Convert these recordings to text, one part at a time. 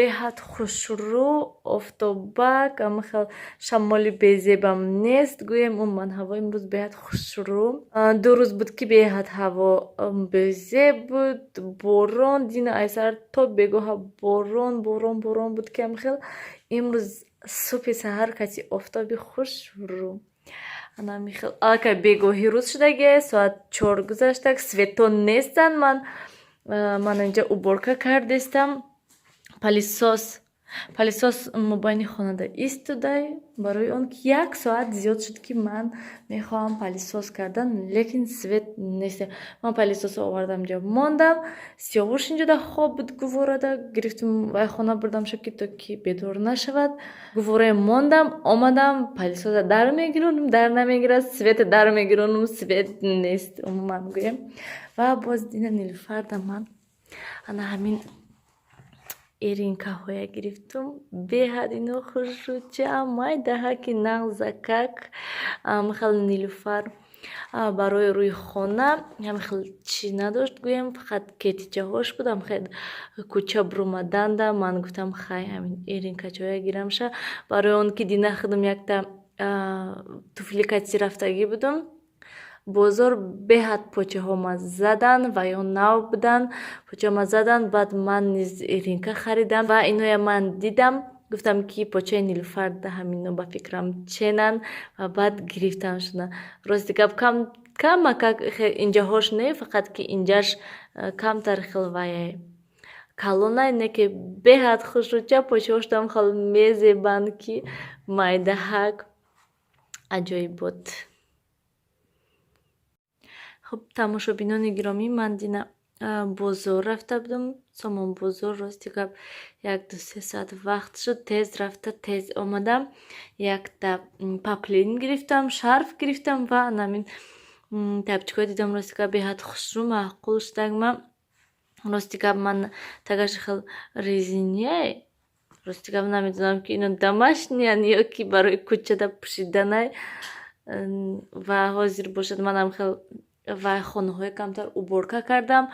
беҳад хушрӯ, офтобак, амахел шамоли безебам нест. Гӯем умуман ҳаво имрӯз беҳад хушрӯ. 2 рӯз буд ки беҳад ҳаво безеб буд. Борон дина айсар то бегоҳа борон буд ки амахел имрӯз субҳи саҳар кати офтоби хушрӯ. Анамихел аллакай бегоҳи рӯз шудагие, соат 4 гузаштаг, светон нестан. Ман инҷа уборка кардестам. Палисос мобайни хонада истодай, барои он ки 1 соат зиёд шуд ки ман мехоҳам палисос кардан, лекин свет нест. Ман палисосо овардам инҷа мондам. Сиёвуш инҷода хоб буд гуворада, гирифтам вай хона бурдамшо ки то ки бедор нашавад. Гуворае мондам, омадам, палисоса дар мегиронум, дар намегирад, свете дар мегиронум, свет нест. Умуман гӯем. Ва боз дина Нилуфарда ман ана ҳамин эринкаҳоя гирифтум. Беҳад ино хушрӯча, майдаҳаки нағзакак. Михел Нилуфар барои рӯи хона ҳамихел чӣ надошт гӯем, фақат кетичаҳош буд. Ҳамихел кӯча буромаданда ман гуфтам хай ҳамин эринкачаҳоя гирамша, барои он ки дина худам якта туфли кати рафтагӣ будум. Бозор беҳад почаҳома задан ва ё нав будан. Почаҳома задан, баъд ман низ эринка харидам ва иноя ман дидам. Гуфтам ки почаи Нилуфарда ҳамино ба фикрам ченан ва баъд гирифтам шуда. Рости гап камакак инҷаҳош не, фақат ки инҷаш камтар хел ваяе калонай не ки беҳад хушрӯча, почаҳошдам хел мезебанд ки майдаҳак аҷоибот. Хуб, тамошобинони гиромӣ, ман дина бозор рафта будам. Сомон бозор рости гап 1-2-3 соат вақт шуд. Тез рафта, тез омадам. Якта паплин гирифтам, шарф гирифтам ва намин тапчикҳои дидам. Рости гап беҳад хушрӯ, маъқул шудагма. Рости гап ман тагаши хел резиняй. Рости гап намедонам ки ино домашниян ё ки барои кӯчада пӯшиданай. Ва ҳозир бошад манам хел вай хонаҳои камтар уборка кардам.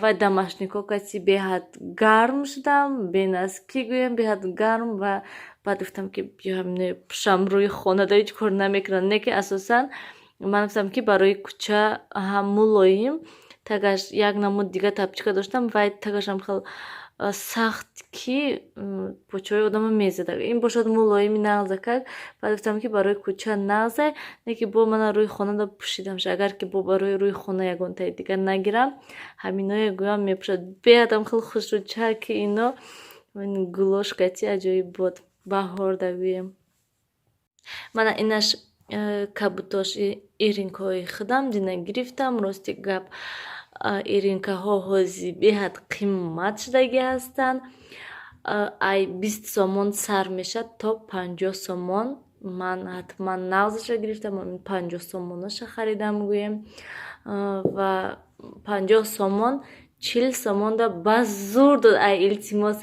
Вай домашнико кати беҳад гарм шудам, бенаски гӯем, беҳад гарм. Ва баъд гуфтам ки биёям пӯшам рӯи хонада ҳеҷ кор намекунад. Не ки асосан ман гуфтам ки барои кӯча ҳам мулоим. Тагаш як намуд дига тапчика доштам, вай тагашам хел сахт ки почаҳои одамо мезада. Ин бошад мулоими нағзакак. Баъд гуфтам ки барои кӯча нағзай, не ки бо мана рӯи хонада пӯшидамша. Агар ки бо барои рӯи хона ягонтаи дига нагирам, ҳаминое гӯям мепӯшад. Беҳадам хел хушрӯча ки ино гулош кати аҷоибот. Баҳорда гӯем. Мана инаш кабутош эринкаҳои худам дина гирифтам. Рости гап эринкаҳо ҳозир беҳад қиммат шудагӣ ҳастанд. Ай 20 сомон сар мешад то 50 сомон. Ман ҳатман нағзаша гирифтам, 50 сомонаша харидам гӯем. Ва 50 сомон 40 сомонда ба зур дод. Ай илтимос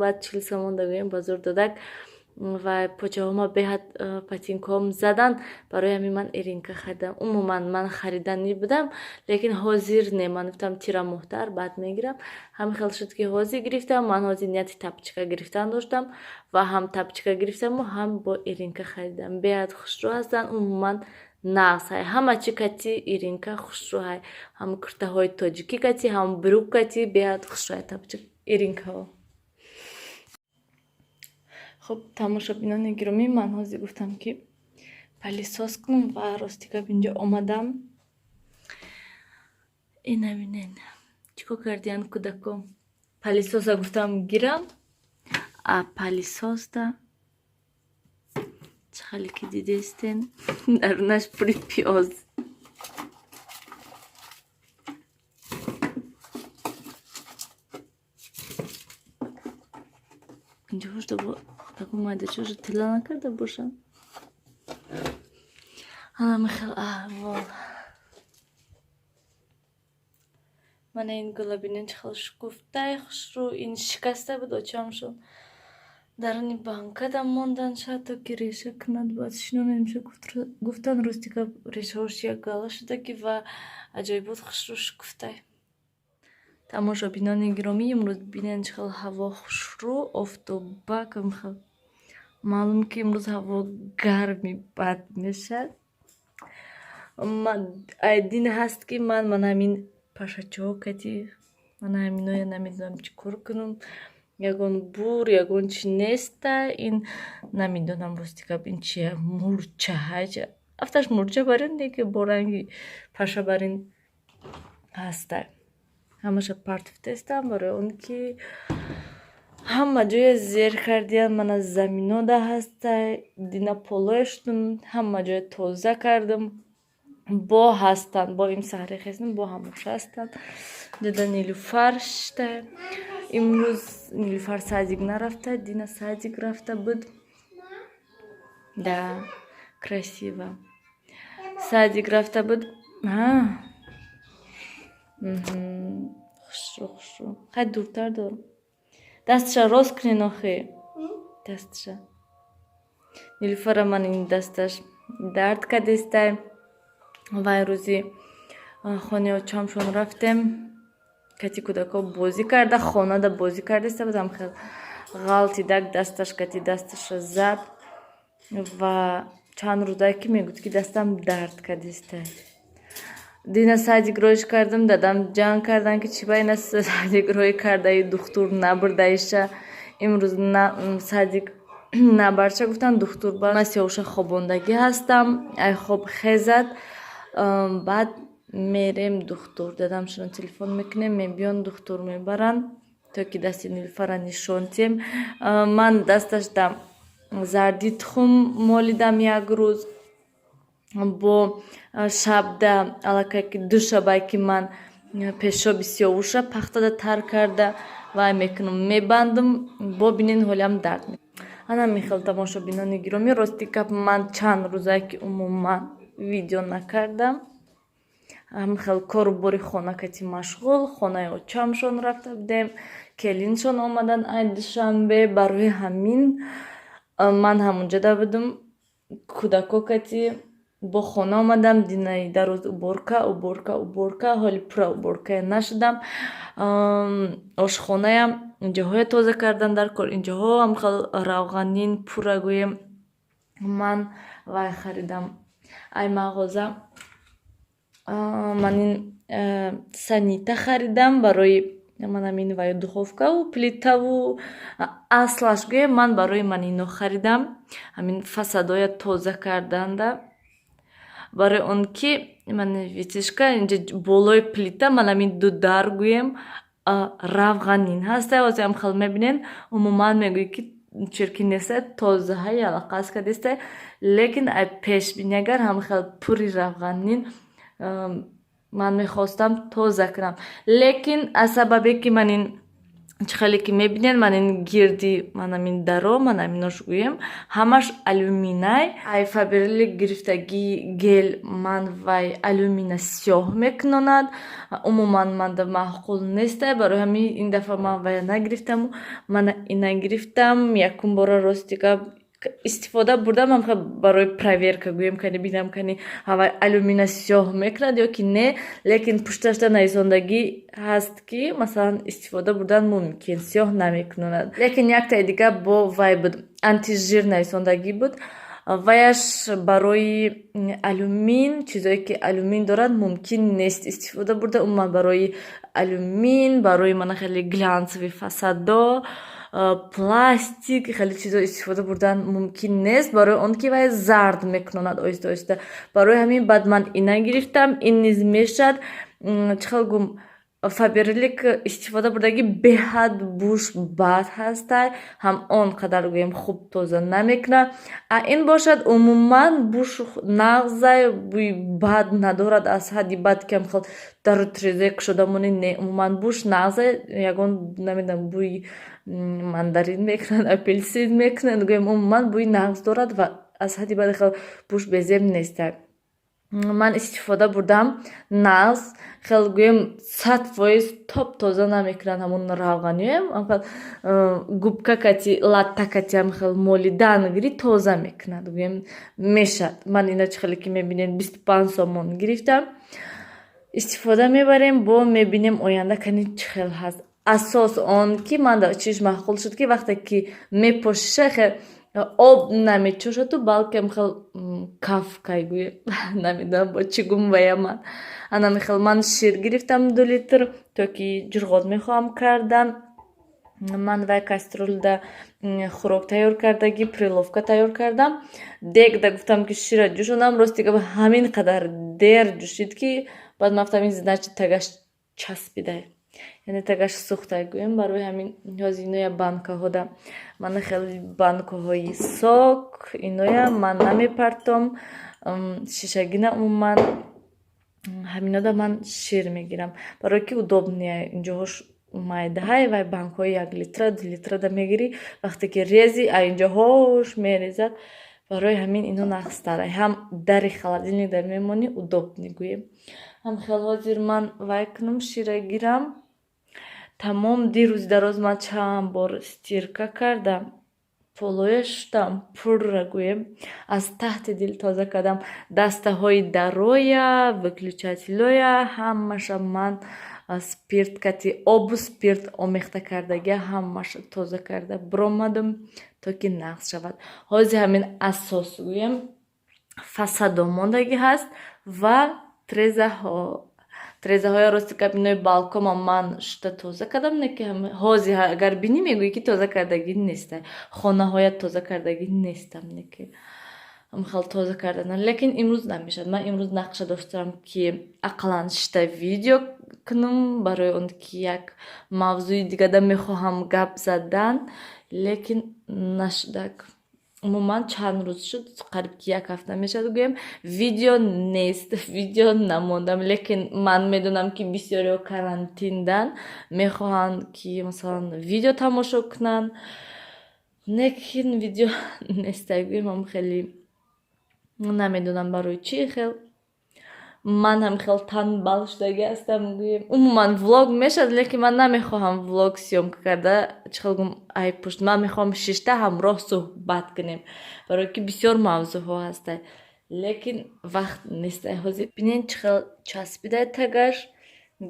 баъд 40 сомонда гӯем ба зур додак. Ва почаҳома беҳад патинкаҳом задан. Барои ҳамин ман эринка харидам. Умуман ман харидани будам, лекин ҳозир не. Ман гуфтам тира моҳтар баъд мегирам. Ҳамин хел шуд ки ҳозир гирифтам. Ман ҳозир нияти тапчика гирифтан доштам ва ҳам тапчика гирифтаму ҳам бо эринка харидам. Беҳад хушрӯ ҳастанд. Умуман нағз ҳай. Ҳама чӣ кати эринка хушрӯ ҳай. Ҳам куртаҳои тоҷикӣ кати, ҳам брук кати беҳад хушрӯ ҳай тапчика эринкаҳо. Хуб, тамошобинони гиромӣ, ман ҳозир гуфтам ки палисос кунам ва рости гап инҷо омадам. Ина бинен чӣ кор кардиянд кӯдакон. Палисоса гуфтам гирам. Палисоста чӣ хеле ки дидестен, дарунаш пури пиёз. Инҷоҳошда бо такун майдачаҳошо тила накарда бошам. Ҳамихел аҳвол. Мана ин гулабинен чӣ хел шукуфтаи хушрӯ. Ин шикаста буд очамшон. Даруни банкада монданша то ки реша кунад. Баъд шино мемеша гуфтан рости гап решаҳош як гала шудагӣ ва аҷоибот хушрӯ шукуфтай. тамошобинони гиромӣ, имрӯз бинен чӣ хел ҳаво хушрӯ, офтобак. Маълум ки имрӯз ҳаво гарми бад мешад. Дин ҳаст ки ман ҳамин пашачаҳо кати ман ҳаминоя намедонам чӣ кор кунам. Ягон бур, ягон чи неста. Ин намедонам рости гап ин чия? Мурча ҳача. Афташ мурча барин ки бо ранги паша барин ҳаста. Ҳамаша партифтестам барои он ки ҳама ҷоя зер кардиям. Мана заминода ҳастай. Дина полоештум. Ҳама ҷоя тоза кардам. Бо ҳастанд. Бо им саҳри хеснам. Бо ҳамош ҳастанд. Деда Нилуфар штай. Имрӯз Нилуфар садик нарафта. Дина садик рафта буд. Да, красиво. Садик рафта буд. Хушрӯ. Хай дуртар дор. Дасташа рост кунен охи. Дасташа. Нилуфара ман ин дасташ дард кадестай. Вай рӯзи хони очамшон рафтем. Кати кӯдако бозӣ карда. Хонада бозӣ кардеста будам. Хел ғалтидак дасташ кати дасташа зад. Ва чанд рӯзае ки мегӯд ки дастам дард кадестай. Дина садикроиш кардам. Дадам ҷанг кардан ки чӣ ба ина садикроӣ кардаи духтур набурдаиша. Имрӯз садик набарча гуфтан духтур бар. Ман сиёвуша хобондагӣ ҳастам. Ай хоб хезад. Баъд мерем духтур. Дадамшон телефон мекунем. Мебиён духтур мебаранд. То ки дасти Нилуфара нишон тем. Ман дасташ дам зарди тухм молидам як рӯз. Бо шабда аллакай ки душабай ки ман пешоби сиёвуша пахтада тар карда. Вай мекунам мебандам. Бо бинен ҳолам дард мекунад. Ана михел тамошобинони гиромӣ, рости гап ман чанд рӯзае ки умуман видео накардам. Ҳамхел кору бори хона кати машғул. Хонаи очамшон рафта будем. Келиншон омадан ай душанбе. Барои ҳамин ман ҳамунҷода будам. Кӯдако кати бо хона омадам. Динаи дароз уборка. Ҳоли пура уборкае нашудам. Ошхонаям инҷоҳое тоза кардан дар кор. Инҷоҳо ҳамхел равғанин пура гӯем. Ман вай харидам. Ай мағоза ман ин санита харидам барои ман ҳамин вай духовкаву плитаву аслаш гӯем ман барои ман ино харидам. Ҳамин фасадоя тоза карданда. Барои он ки ман витишка инҷа болои плита ман ҳамин ду дар гӯем равғанин ҳастай. Ози ҳамхел мебинен умуман мегӯӣ ки чирки нестай тозаҳа ялақас кадестай. Лекин ай пешбинигар ҳамхел пури равғанин ман мехостам тоза кунам. Лекин аз сабабе ки ман ин чӣ хеле ки мебинен ман ин гирди ман ҳамин даро ман ҳаминош гӯем ҳамаш алюминай. Ай Фаберлик гирифтаги гел ман вай алюмина сиёҳ мекунонад. Умуман манда маъқул нестай. Барои ҳамин ин дафъа ман вай нагирифтаму ман ина гирифтам. Якум бора рости гап истифода бурдам. Ҳамхел барои проверка гӯем кани бинам кани ҳавай алюмина сиёҳ мекунад ё ки не. Лекин пушташда нависондагӣ ҳаст ки масалан истифода бурдан мумкин сиёҳ намекунонад. Лекин яктаи дига бо вай буд антижир нависондагӣ буд. Ваяш барои алюмин чизое ки алюмин дорад мумкин нест истифода бурда. Умуман барои алюмин барои мана хеле глянцеви фасадо пластик хеле чизо истифода бурдан мумкин нест. Барои он ки вай зард мекунонад оҳиста оҳиста. Барои ҳамин баъд ман ина гирифтам. Ин низ мешад чӣ хел гум Фаберлик истифода бурдагӣ беҳад буш бад ҳастай. Ҳам он қадар гӯем хуб тоза намекунад. Ин бошад умуман буш нағзай бӯи бад надорад аз ҳадди бад ки ҳамхел дару трезек шуда монӣ. Не умуман буш нағзай ягон намедонам бӯи мандарин мекунад апелсин мекунад гӯем умуман бӯи нағз дорад ва аз ҳадди бад хел буш безем нестай. Ман истифода бурдам нағз хел гӯем 100% топ тоза намекунад ҳамун равғанием. Губка кати латта кати ҳам хел молидан гири тоза мекунад гӯем мешад. Ман ина чӣ хеле ки мебинен 25 сомон гирифтам. استفاده میبریم با میبینیم آینده کنید چه خیلی هست. اساس آن که من در چیش محقول شد که وقتی که میپوشه خیلی آب نمیچوشه تو بلکه خیلی کف کایگوی نمیدونم با چی گم بایم من. انا میخوام من شیر گرفتم 2 لیتر تا که جرغات میخوام کردن. من وای کسترول دا خوراک تیار کردگی پریلوفکا تیار کردم. دیگ دا گفتم که شیر جوشونم راستی که همین قدر دیر جوشید که بعد مفتم این زنچ تگش چسبیده، یعنی تگش سوخته گویم. برای همین هزینه بانکا ها دا من خیلی بانکا های ساک اینویا من نمیپرتم شیشگینه من همین دا من شیر میگیرم برای که удобнее اینجا هاش майда های و بانک های 1 لیتر 2 لیتر دا میگیری وقتی که ریزی اینجا هاش میریزد. برای همین اینو نخستره هم در خالدینی در میمونی удобнее گویم. هم خیلی حاضر من وای کنم شیره گیرم. تمام دیروز دراز من چند بار стирка کردم полоештам пурра гӯем аз таҳти дил тоза кардам дастаҳои дароя выключателоя ҳамаша ман спирт кати обу спирт омехта кардагия ҳамаша тоза карда биромадам то ки нақз шавад. ҳозир ҳамин асос гӯем фасадо мондагӣ ҳаст ва трезаҳои рости кабинои балкома ман шута тоза кардам. не ки ҳозир агар бинӣ мегӯӣ ки тоза кардагӣ неста, хонаҳоят тоза кардагӣ нестам, не ки хел тоза карданам. лекин имрӯз намешад. ман имрӯз нақша доштам ки ақаллан шута видео кунам барои он ки як мавзӯи дигада мехоҳам гап задан, лекин нашудак. умуман чанд рӯз шуд, қариб ки як ҳафта мешад гӯем видео нест, видео намондам. лекин ман медонам ки бисёриҳо карантиндан мехоҳанд ки масалан видео тамошо кунанд, лекин видео неста гӯем. ам хеле намедонам барои чӣ хел ман ҳам хел танбал шудагӣ ҳастам гӯем. умуман влог мешад, лекин ман намехоҳам влог сёмка карда чихел гум ай пушт. ман мехоҳам шишта ҳамроҳ суҳбат кунем барое ки бисёр мавзӯъҳо ҳастанд, лекин вақт нестай. ҳозир бинен чихел часпидай тагаш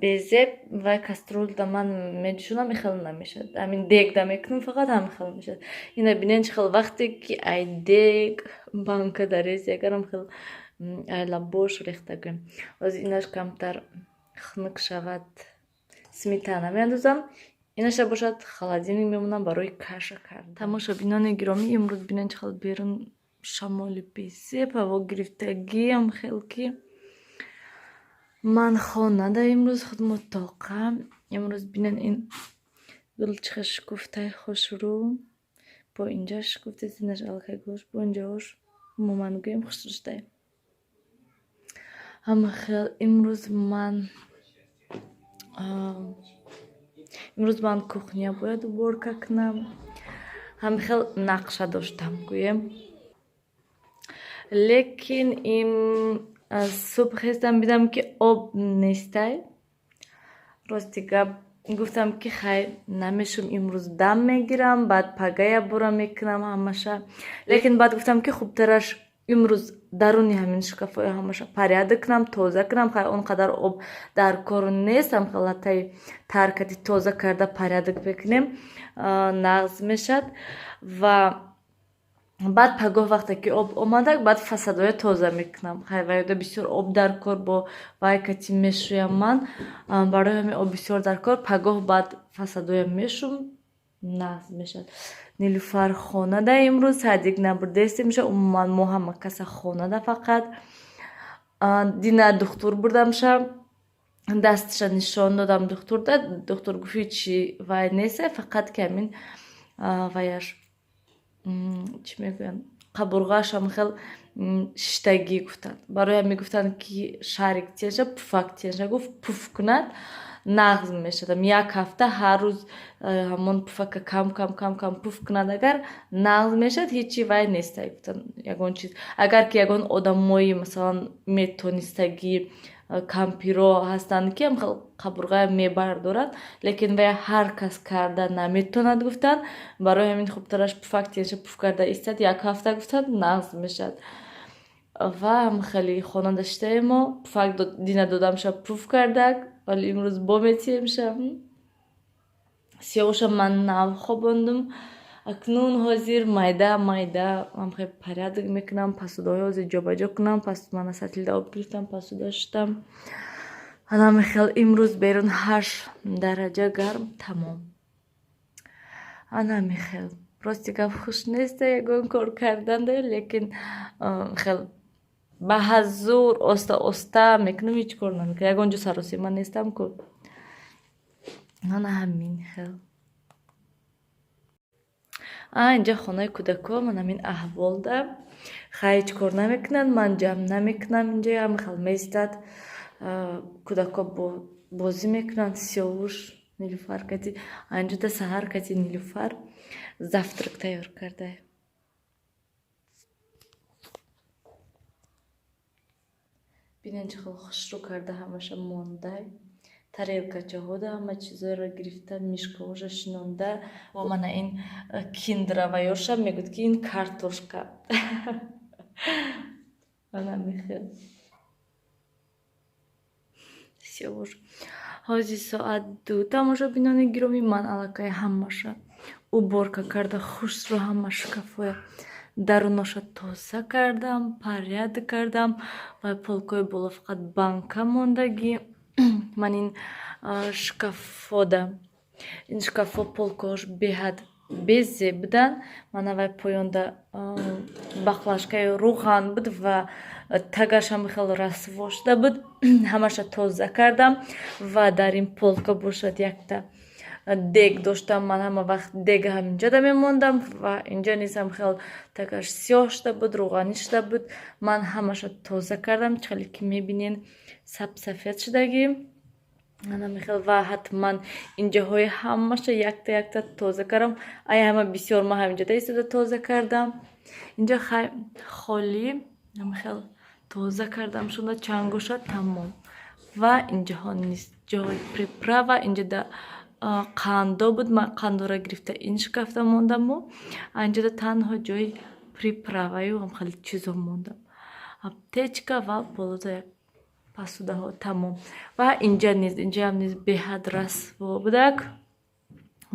безеб ва каструлда ман медӯшонам ихел намешад. ҳамин дегда мекунам фақат ҳамин хел мешад. ина бинен чихел вақте ки ай дег банка дарез ягарам хел айла бош рехта гӯем. ҳозир инаш камтар хунук шавад сметана меандозам. инаша бошад холодильник мемонам барои каша кардан. тамошобинони гиромӣ, имрӯз бинен чихел берун шамоли безеб ҳаво гирифтагиам хел ки ман хонада имрӯз худмутоқам. имрӯз бинен ин гулчиха шукуфтаи хушрӯ бо инҷа шукуфта зинаш алкагош бо инҷаош умуман гӯем хушрӯштай. ҳама хел имрӯз ман кухня бояд уборка кунам. ҳама хел нақша доштам гӯем. лекин ин субҳ хестам бидам ки об нестай. рости гап гуфтам ки хайр намешум имрӯз дам мегирам, баъд пагая бора мекунам ҳамаша. лекин баъд гуфтам ки хубтараш имрӯз даруни ҳамин шкафҳои ҳамаша порядок кунам, тоза кунам. хайр он қадар об дар кор нест. ҳам халатаи таркати тоза карда порядок бекунем, нағз мешад. ва баъд пагоҳ вақте ки об омадак баъд фасадоя тоза мекунам. хайр ваёда бисёр об дар кор бо вайкати мешӯям ман. барои ҳамин об бисёр дар кор пагоҳ баъд фасадоя мешум, нағз мешад. нилуфар хонада имрӯз ҳадик набурдест меша. умуман мо ҳама каса хонада фақат. дина духтур бурдамша, дастиша нишон додам духтурда. духтур гуфт ҳичи вай неста, фақат ки ҳамин ваяш чӣ мегӯянд қабурғаашам хел шиштагӣ гуфтанд. барои ҳамин гуфтанд ки шарик тиянша пуфак тиянша гуфт пуф кунад, нағз мешадам. як ҳафта ҳар рӯз ҳамон пуфака кам пуф кунад агар нағз мешад, ҳичи вай нестай гуфтанд. ягон чиз агар ки ягон одамои масалан метонистагӣ кампиро ҳастанд ки қабурғая мебардорад, лекин вая ҳар кас карда наметонад гуфтанд. барои ҳамин хубтараш пуфак тиянша пуф карда истад, як ҳафта гуфтанд нағз мешад. و هم خیلی خانه داشته ما پفک دینه دادم شب پف کردک ولی امروز با میتیم شب سیاوش من نو خواباندم اکنون حاضر майда من خیلی порядок میکنم посудой حاضر جابجا کنم پس من سطل آب گرفتم посуда شدم انا خیلی امروز بیرون 8 درجه گرم تمام انا خیلی راستی گپ خوش نیست یگان کار کردن ده لیکن خیلی به حضور استا میکنم هیچ کار نمیکنم یگان جو سراسی من نیستم که انا همین خیلی اینجا خانه کودکا من همین احوال ده خیلی هیچ کار نمیکنن من جمع نمیکنم اینجا هم خیلی میستد کودکا بازی میکنن سیاوش نیلوفر کتی اینجا ده سهر کتی نیلوفر завтрак تیار کرده بینن چه خیلی خوش رو کرده همش مونده тарелкача ҳода ҳама чизоро гирифта мишкаҳоша шинонда ва мана ин киндра ва ёша мегӯяд ки ин картошка мана мехел сиёр ҳозир соат 2 тамошобинони гиромӣ ман аллакай ҳамаша уборка карда хушро ҳама шкафоя даруноша тоза кардам порядок кардам ва полкои боло фақат банка мондагӣ من این شکافا полкош беҳад безе будан ман авай поёнда бахлашкаи руған буд ва тагашам хеле расво шуда буд ҳамаша тоза кардам ва дар ин полка бошад якта дег доштам ман ҳама вақт дега ҳаминҷода мемондам ва инҷа низам хел тагаш сиёҳ шуда буд руғанӣ шуда буд ман ҳамаша тоза кардам чхеле ки мебинен сафед шудагӣ ана мехел ва ҳатман инҷаҳои ҳамаша якта тоза кардам ай ҳама бисёр ма ҳаминҷода истода тоза кардам инҷа холӣ мехел тоза кардам шуда чангоша тамом ва инҷаҳо низ ҷои приправа инҷода қандо буд ман қандора гирифта ин шкафта мондаму инҷода танҳо ҷои приправаю ҳам хеле чизо мондам аптечка ва болода як посудаҳо тамом ва инҷа ҳам низ беҳад расво будак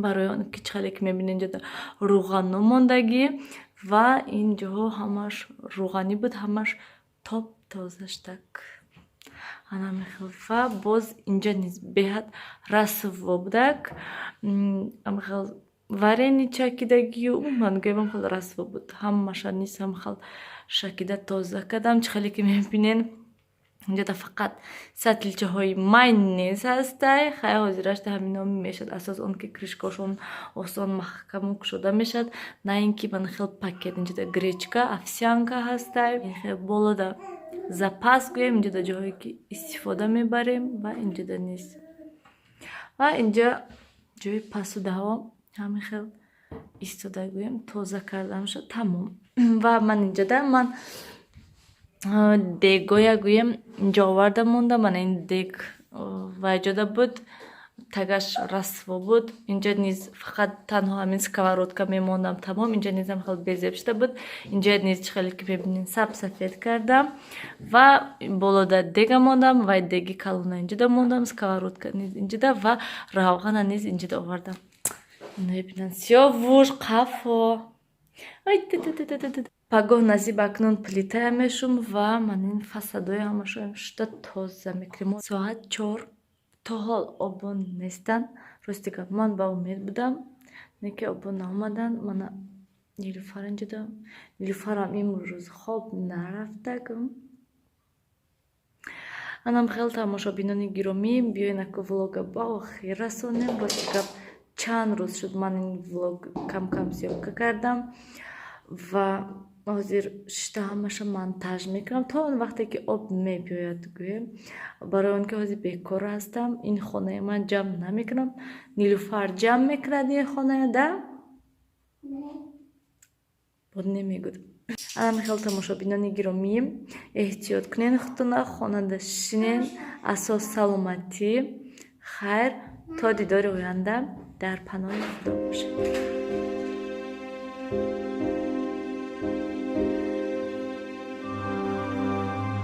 барои он ки чхеле ки мебинед инҷода руғано мондагӣ ва инҷаҳо ҳамаш руғанӣ буд ҳамаш топ тоза шудак ана мехел ва боз инҷа низ беҳад расво будак амхел варени чакидагию ман гӯям хел расво буд ҳамаша низ ҳам хел шакида тоза кардам чхеле ки мебинен инҷода фақат сатличаҳои майонез ҳастай хай ҳозирашда ҳамино мешад асос он ки кришкашон осон маҳкаму кушода мешад на ин ки ман хел пакет инҷода гречка овсянка ҳастай хел болода запас гӯем инҷода ҷоҳое ки истифода мебарем ва инҷода низ ва инҷа ҷои посудаҳо ҳамин хел истода гӯем тоза кардам шуд тамом ва ман инҷода ман дегоя гӯем инҷа оварда монда мана ин дег вайҷода буд тагаш расво буд инҷа низ фақат танҳо ҳамин сковородка мемондам тамом инҷа низам хел безеб шуда буд инҷа низ чхеле ки мебинен сафед кардам ва болода дега мондам ва деги калона инҷода мондам сковородка низ инҷода ва равғана низ инҷода овардам мебинан сиёвуш қафо пагоҳ назиб акнун плитая мешум ва ман ин фасадои ҳамашоям шуда тоза мекунем соат 4 то ҳол обон нестан рости гап ман ба умед будам не ки обон наомадан мана нилуфар инҷода нилуфарам имрӯз хоб нарафтак анам хел тамошобинони гиромӣ биёен аку влога ба охир расонем рости гап чанд рӯз шуд ман ин влог кам сёёбка кардам ва ҳозир шишта ҳамаша монтаж мекунам то он вақте ки об мебиёяд гӯем барои он ки ҳозир бекор ҳастам ин хонаи ман ҷамъ намекунам нилуфар ҷамъ мекунад ин хонаада бод намегӯд ана мехел тамошобинони гиромӣ эҳтиёт кунен худтона хонанда шинен асос саломатӣ хайр то дидори оянда дар паноҳи худо бошед